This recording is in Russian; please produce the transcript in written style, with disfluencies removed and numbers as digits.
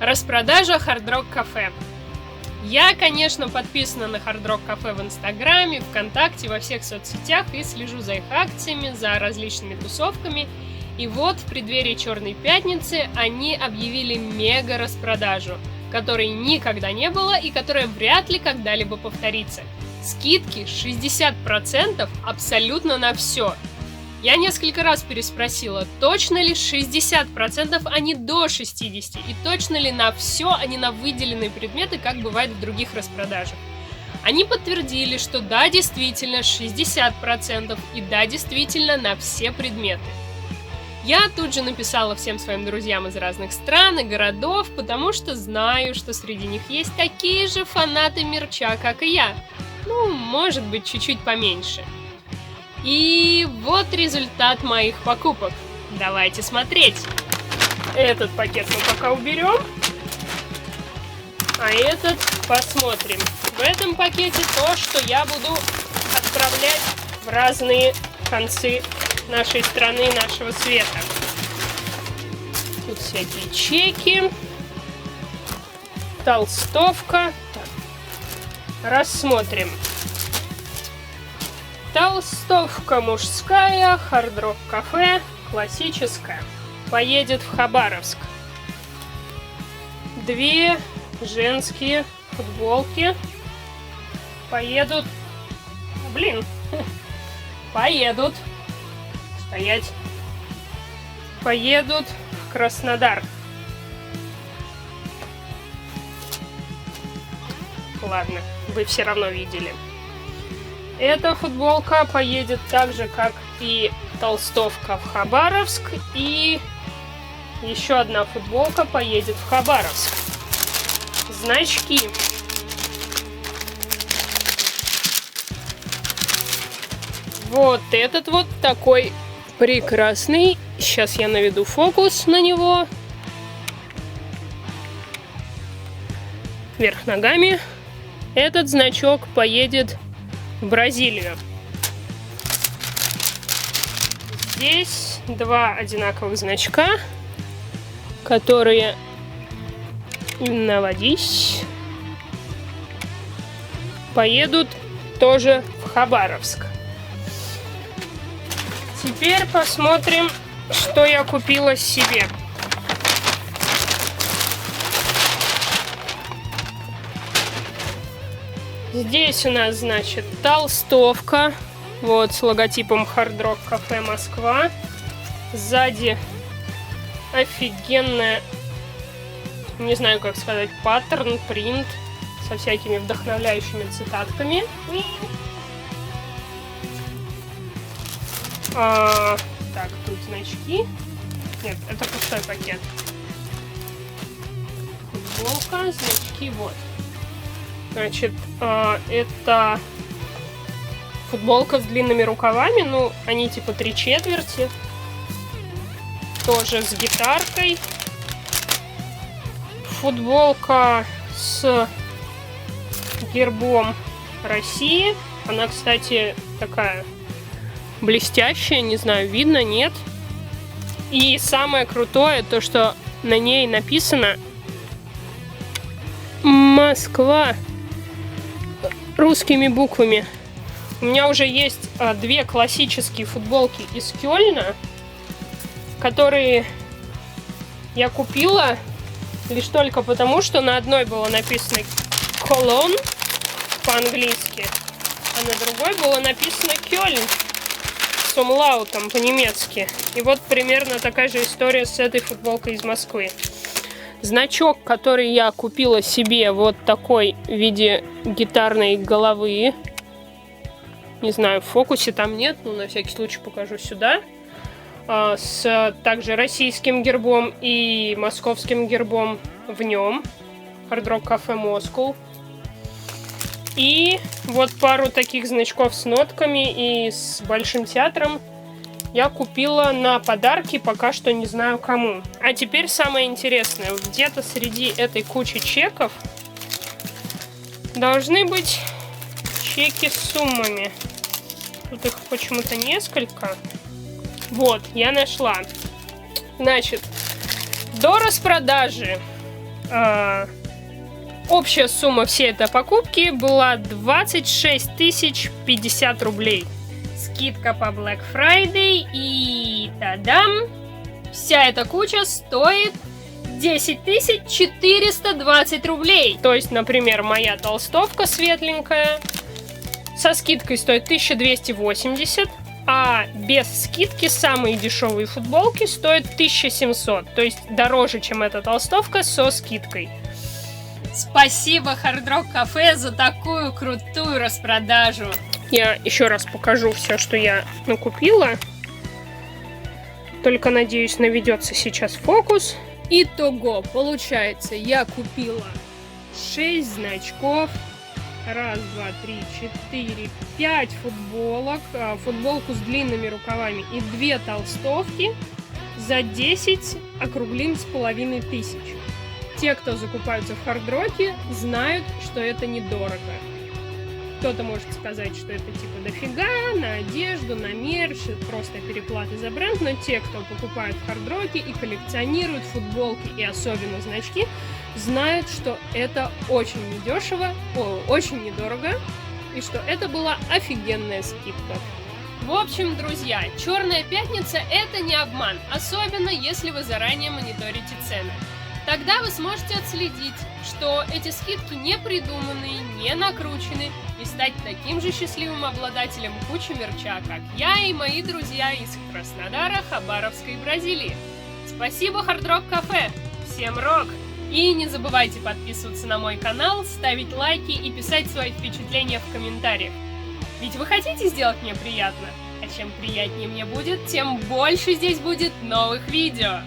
Распродажа Hard Rock Cafe. Я, конечно, подписана на Hard Rock Cafe в Инстаграме, ВКонтакте, во всех соцсетях и слежу за их акциями, за различными тусовками. И вот в преддверии Черной Пятницы они объявили мега-распродажу, которой никогда не было и которая вряд ли когда-либо повторится. Скидки 60% абсолютно на все. Я несколько раз переспросила, точно ли 60%, а не до 60%, и точно ли на все, а не на выделенные предметы, как бывает в других распродажах. Они подтвердили, что да, действительно 60%, и да, действительно на все предметы. Я тут же написала всем своим друзьям из разных стран и городов, потому что знаю, что среди них есть такие же фанаты мерча, как и я. Ну, может быть, чуть-чуть поменьше. И вот результат моих покупок. Давайте смотреть. Этот пакет мы пока уберем, а этот посмотрим. В этом пакете то, что я буду отправлять в разные концы нашей страны, нашего света. Тут всякие чеки, толстовка. Так. Рассмотрим. Толстовка мужская, Hard Rock Cafe, классическая. Поедет в Хабаровск. Две женские футболки поедут... Поедут. Стоять. Поедут в Краснодар. Ладно, вы все равно видели. Эта футболка поедет так же, как и толстовка, в Хабаровск. И еще одна футболка поедет в Хабаровск. Значки. Вот этот вот такой прекрасный. Сейчас я наведу фокус на него. Вверх ногами. Этот значок поедет в Бразилию. Здесь два одинаковых значка, которые наводись, поедут тоже в Хабаровск. Теперь посмотрим, что я купила себе. Здесь у нас, значит, толстовка. Вот с логотипом Hard Rock Cafe Москва. Сзади офигенная, не знаю как сказать, паттерн, принт со всякими вдохновляющими цитатками. Так, тут значки. Нет, это пустой пакет. Футболка, значки, вот. Значит, это футболка с длинными рукавами, ну, они типа 3/4. Тоже с гитаркой. Футболка с гербом России. Она, кстати, такая блестящая, не знаю, видно, нет. И самое крутое, то, что на ней написано Москва русскими буквами. У меня уже есть две классические футболки из Кёльна, которые я купила лишь только потому, что на одной было написано Cologne по-английски, а на другой было написано Кёльн с умлаутом по-немецки. И вот примерно такая же история с этой футболкой из Москвы. Значок, который я купила себе, вот такой в виде гитарной головы. Не знаю, в фокусе там нет, но на всякий случай покажу сюда. С также российским гербом и московским гербом в нем. Hard Rock Cafe Moscow. И вот пару таких значков с нотками и с Большим театром я купила на подарки, пока что не знаю кому. А теперь самое интересное. Где-то среди этой кучи чеков должны быть чеки с суммами. Тут их почему-то несколько. Вот, я нашла. Значит, до распродажи Общая сумма всей этой покупки была 26 050 рублей. Скидка по Black Friday и тадам! Вся эта куча стоит 10 420 рублей. То есть, например, моя толстовка светленькая со скидкой стоит 1280, а без скидки самые дешевые футболки стоят 1700. То есть дороже, чем эта толстовка со скидкой. Спасибо Hard Rock Cafe за такую крутую распродажу. Я еще раз покажу все, что я накупила. Только, надеюсь, наведется сейчас фокус. Итого, получается, я купила 6 значков. 1, 2, 3, 4, 5 футболок. Футболку с длинными рукавами и 2 толстовки за 10, округлим, с половиной тысяч. Те, кто закупаются в Хардроке, знают, что это недорого. Кто-то может сказать, что это типа дофига, на одежду, на мерч, просто переплаты за бренд, но те, кто покупают в Хардроке и коллекционируют футболки и особенно значки, знают, что это очень недешево, очень недорого, и что это была офигенная скидка. В общем, друзья, Черная пятница — это не обман, особенно если вы заранее мониторите цены. Тогда вы сможете отследить, что эти скидки не придуманы, не накручены, и стать таким же счастливым обладателем кучи мерча, как я и мои друзья из Краснодара, Хабаровска и Бразилии. Спасибо Hard Rock Cafe! Всем рок! И не забывайте подписываться на мой канал, ставить лайки и писать свои впечатления в комментариях. Ведь вы хотите сделать мне приятно? А чем приятнее мне будет, тем больше здесь будет новых видео.